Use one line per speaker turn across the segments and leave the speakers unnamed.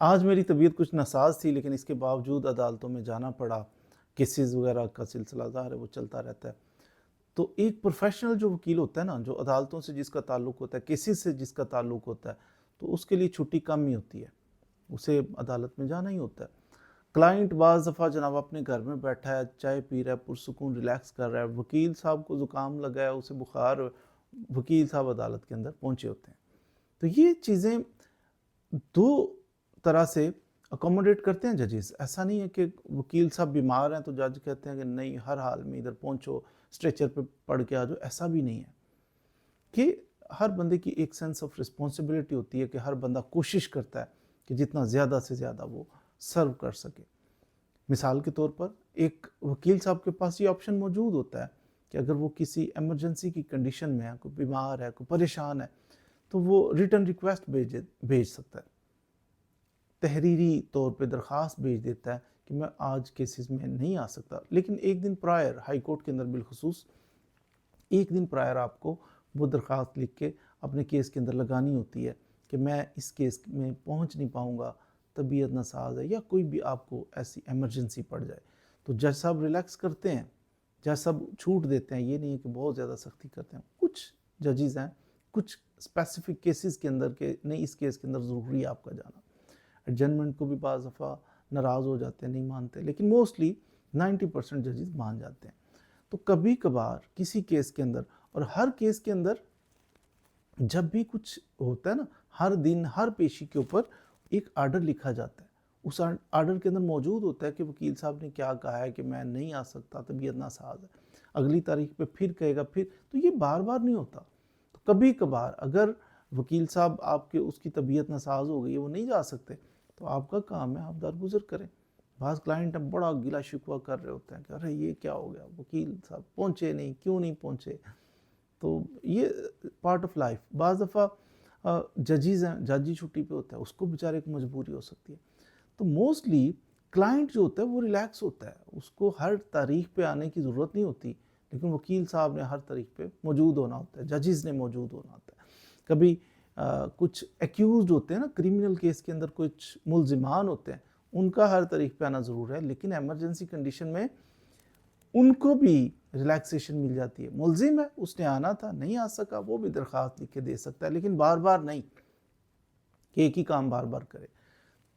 آج میری طبیعت کچھ ناساز تھی لیکن اس کے باوجود عدالتوں میں جانا پڑا، کیسز وغیرہ کا سلسلہ ظاہر ہے وہ چلتا رہتا ہے۔ تو ایک پروفیشنل جو وکیل ہوتا ہے نا، جو عدالتوں سے جس کا تعلق ہوتا ہے، کیسز سے جس کا تعلق ہوتا ہے، تو اس کے لیے چھٹی کم ہی ہوتی ہے، اسے عدالت میں جانا ہی ہوتا ہے۔ کلائنٹ بعض دفعہ جناب اپنے گھر میں بیٹھا ہے، چائے پی رہا ہے، پرسکون ریلیکس کر رہا ہے، وکیل صاحب کو زکام لگا ہے، اسے بخار، وکیل صاحب عدالت کے اندر پہنچے ہوتے ہیں۔ تو یہ چیزیں دو طرح سے اکوموڈیٹ کرتے ہیں ججز۔ ایسا نہیں ہے کہ وکیل صاحب بیمار ہیں تو جج کہتے ہیں کہ نہیں ہر حال میں ادھر پہنچو، اسٹریچر پہ پڑھ کے آ جاؤ، ایسا بھی نہیں ہے۔ کہ ہر بندے کی ایک سینس آف رسپانسبلٹی ہوتی ہے کہ ہر بندہ کوشش کرتا ہے کہ جتنا زیادہ سے زیادہ وہ سرو کر سکے۔ مثال کے طور پر ایک وکیل صاحب کے پاس یہ آپشن موجود ہوتا ہے کہ اگر وہ کسی ایمرجنسی کی کنڈیشن میں ہے، کوئی بیمار ہے، کوئی پریشان ہے، تو وہ ریٹن ریکویسٹ بھیج سکتا ہے، تحریری طور پہ درخواست بھیج دیتا ہے کہ میں آج کیسز میں نہیں آ سکتا، لیکن ایک دن پرائر، ہائی کورٹ کے اندر بالخصوص ایک دن پرائر آپ کو وہ درخواست لکھ کے اپنے کیس کے اندر لگانی ہوتی ہے کہ میں اس کیس میں پہنچ نہیں پاؤں گا، طبیعت ناساز ہے، یا کوئی بھی آپ کو ایسی ایمرجنسی پڑ جائے۔ تو جج صاحب ریلیکس کرتے ہیں، جج صاحب چھوٹ دیتے ہیں، یہ نہیں ہے کہ بہت زیادہ سختی کرتے ہیں۔ کچھ ججز ہیں کچھ اسپیسیفک کیسز کے اندر کہ نہیں اس کیس کے اندر ضروری ہے آپ کا جانا، ایڈجنمنٹ کو بھی بعض دفعہ ناراض ہو جاتے ہیں، نہیں مانتے، لیکن موسٹلی 90% ججز مان جاتے ہیں۔ تو کبھی کبھار کسی کیس کے اندر، اور ہر کیس کے اندر جب بھی کچھ ہوتا ہے نا، ہر دن ہر پیشی کے اوپر ایک آرڈر لکھا جاتا ہے، اس آرڈر کے اندر موجود ہوتا ہے کہ وکیل صاحب نے کیا کہا ہے کہ میں نہیں آ سکتا، طبیعت ناساز ہے، اگلی تاریخ پہ پھر کہے گا، پھر تو یہ بار بار نہیں ہوتا۔ تو کبھی کبھار اگر وکیل صاحب آپ کے اس کی طبیعت ناساز ہو گئی ہے، وہ نہیں جا سکتے، تو آپ کا کام ہے آپ درگزر کریں۔ بعض کلائنٹ بڑا گلا شکوہ کر رہے ہوتے ہیں کہ ارے یہ کیا ہو گیا، وکیل صاحب پہنچے نہیں، کیوں نہیں پہنچے؟ تو یہ پارٹ آف لائف۔ بعض دفعہ ججز ہیں، جج ہی چھٹی پہ ہوتا ہے، اس کو بیچارے کو مجبوری ہو سکتی ہے۔ تو موسٹلی کلائنٹ جو ہوتا ہے وہ ریلیکس ہوتا ہے، اس کو ہر تاریخ پہ آنے کی ضرورت نہیں ہوتی، لیکن وکیل صاحب نے ہر تاریخ پہ موجود ہونا ہوتا ہے، ججز نے موجود ہونا ہوتا ہے۔ کبھی کچھ ایکیوزڈ ہوتے ہیں نا، کرمنل کیس کے اندر کچھ ملزمان ہوتے ہیں، ان کا ہر تاریخ پہ آنا ضرور ہے، لیکن ایمرجنسی کنڈیشن میں ان کو بھی ریلیکسیشن مل جاتی ہے۔ ملزم ہے، اس نے آنا تھا، نہیں آ سکا، وہ بھی درخواست لکھ کے دے سکتا ہے، لیکن بار بار نہیں کہ ایک ہی کام بار بار کرے۔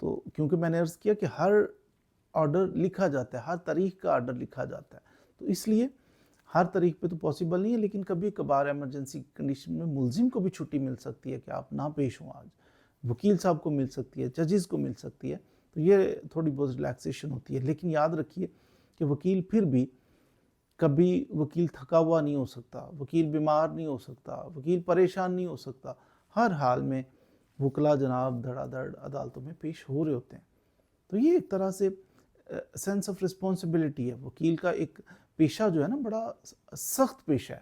تو کیونکہ میں نے عرض کیا کہ ہر آرڈر لکھا جاتا ہے، ہر تاریخ کا آرڈر لکھا جاتا ہے، تو اس لیے ہر تاریخ پہ تو پاسبل نہیں ہے، لیکن کبھی کبھار ایمرجنسی کنڈیشن میں ملزم کو بھی چھٹی مل سکتی ہے کہ آپ نہ پیش ہوں، آج وکیل صاحب کو مل سکتی ہے، ججز کو مل سکتی ہے، تو یہ تھوڑی بہت ریلیکسیشن ہوتی ہے۔ لیکن یاد رکھیے کہ وکیل پھر بھی کبھی وکیل تھکا ہوا نہیں ہو سکتا، وکیل بیمار نہیں ہو سکتا، وکیل پریشان نہیں ہو سکتا، ہر حال میں وکلا جناب دھڑا دھڑ عدالتوں میں پیش ہو رہے ہوتے ہیں۔ تو یہ ایک طرح سے سینس آف رسپانسبلٹی ہے۔ وکیل کا ایک پیشہ جو ہے نا بڑا سخت پیشہ ہے،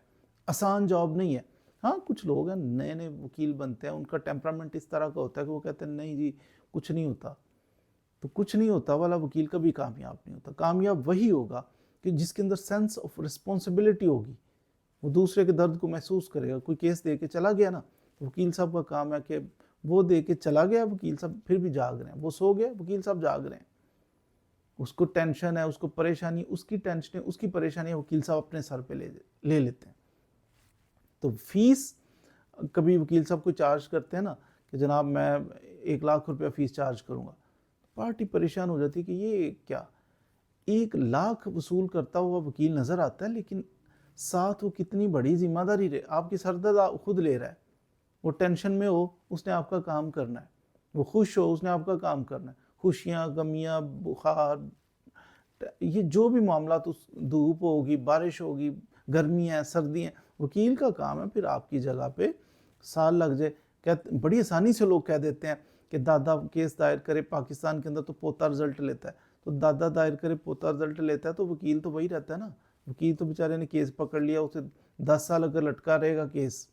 آسان جاب نہیں ہے۔ ہاں کچھ لوگ ہیں نئے نئے وکیل بنتے ہیں، ان کا ٹیمپرامنٹ اس طرح کا ہوتا ہے کہ وہ کہتے ہیں نہیں جی کچھ نہیں ہوتا، تو کچھ نہیں ہوتا والا وکیل کبھی کامیاب نہیں ہوتا۔ کامیاب وہی ہوگا کہ جس کے اندر سینس آف رسپانسبلٹی ہوگی، وہ دوسرے کے درد کو محسوس کرے گا۔ کوئی کیس دے کے چلا گیا نا، تو وکیل صاحب کا کام ہے کہ وہ دے کے چلا گیا، وکیل صاحب پھر بھی جاگ رہے ہیں، وہ سو گیا، وکیل صاحب جاگ رہے ہیں، اس کو ٹینشن ہے، اس کو پریشانی، اس کی ٹینشن ہے، اس کی پریشانی ہے، وکیل صاحب اپنے سر پہ لے لیتے ہیں۔ تو فیس کبھی وکیل صاحب کو چارج کرتے ہیں نا کہ جناب میں 1,00,000 روپیہ فیس چارج کروں گا، پارٹی پریشان ہو جاتی ہے کہ یہ کیا، 1,00,000 وصول کرتا ہوا وکیل نظر آتا ہے، لیکن ساتھ وہ کتنی بڑی ذمہ داری آپ کی سردرد خود لے رہا ہے۔ وہ ٹینشن میں ہو، اس نے آپ کا کام کرنا ہے، وہ خوش ہو، اس نے آپ کا کام کرنا ہے، خوشیاں غمیاں بخار، یہ جو بھی معاملات، دھوپ ہوگی، بارش ہوگی، گرمی ہے، سردی ہے، وکیل کا کام ہے پھر آپ کی جگہ پہ سال لگ جائے۔ بڑی آسانی سے لوگ کہہ دیتے ہیں کہ دادا کیس دائر کرے، پاکستان کے اندر تو پوتا رزلٹ لیتا ہے، تو دادا دائر کرے پوتا رزلٹ لیتا ہے، تو وکیل تو وہی رہتا ہے نا۔ وکیل تو بیچارے نے کیس پکڑ لیا، اسے 10 سال اگر لٹکا رہے گا کیس،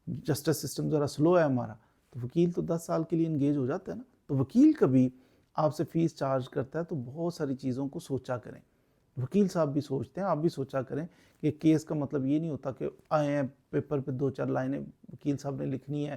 جسٹس سسٹم ذرا سلو ہے ہمارا، تو وکیل تو 10 سال کے لیے انگیج ہو جاتا ہے نا۔ تو وکیل کبھی آپ سے فیس چارج کرتا ہے تو بہت ساری چیزوں کو سوچا کریں، وکیل صاحب بھی سوچتے ہیں، آپ بھی سوچا کریں کہ کیس کا مطلب یہ نہیں ہوتا کہ آئے ہیں پیپر پہ 2-4 لائنیں وکیل صاحب نے لکھنی ہے،